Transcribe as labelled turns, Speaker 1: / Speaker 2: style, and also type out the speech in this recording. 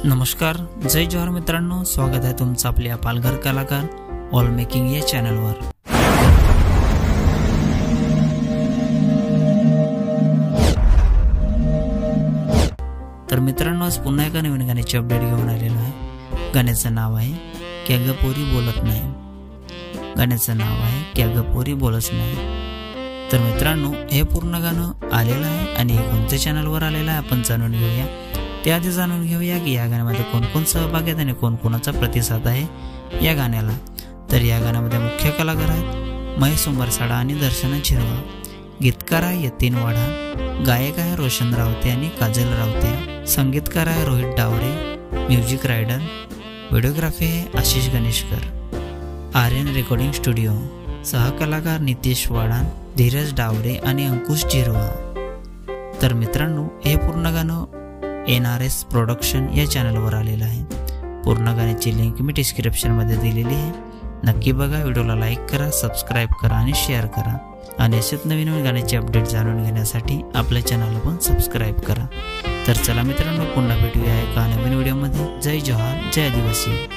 Speaker 1: नमस्कार, जय जोहार मित्रांनो, स्वागत आहे तुमचं आपल्या पालघर कलाकार ऑल मेकिंग या चॅनलवर। तर मित्रांनो, आज पुन्हा एका नवीन गाण्याची अपडेट घेऊन आलेलो आहे। गाण्याचं नाव आहे क्या ग पोरी बोलत नाही। गाण्याचं नाव आहे क्या ग पोरी बोलत नाही। तर मित्रांनो, हे पूर्ण गाणं आलेलं आहे आणि कोणत्या चॅनलवर आलेलं आहे आपण जाणून घेऊया। त्याआधी जाणून घेऊया की या गाण्यामध्ये कोण कोण सहभागी आहेत आणि कोण कोणाचा प्रतिसाद आहे या गाण्याला। तर या गाण्यामध्ये मुख्य कलाकार आहेत महेश उंबरसाडा आणि दर्शना झिरवा, गीतकार आहे यतीन वाढा, गायक आहे रोशन रावते आणि काजल रावते, संगीतकार आहे Rohit Davare, Music Rider, videography आहे आशिष गणेशकर, आर्यन रेकॉर्डिंग स्टुडिओ, सहकलाकार नितेश वाडा, धीरज डावरे आणि अंकुश झिरवा। तर मित्रांनो, हे पूर्ण गाणं NRS प्रोडक्शन या चॅनलवर आलेलं आहे। पूर्ण गाण्याची लिंक मी डिस्क्रिप्शनमध्ये दिलेली आहे, नक्की बघा। व्हिडिओला लाईक करा, सबस्क्राईब करा आणि शेअर करा आणि असेच नवीन नवीन गाण्याचे अपडेट जाणून घेण्यासाठी आपल्या चॅनलला पण सबस्क्राईब करा। तर चला मित्रांनो, पुन्हा भेटूया एका नवीन व्हिडिओमध्ये। जय जोहार, जय आदिवासी।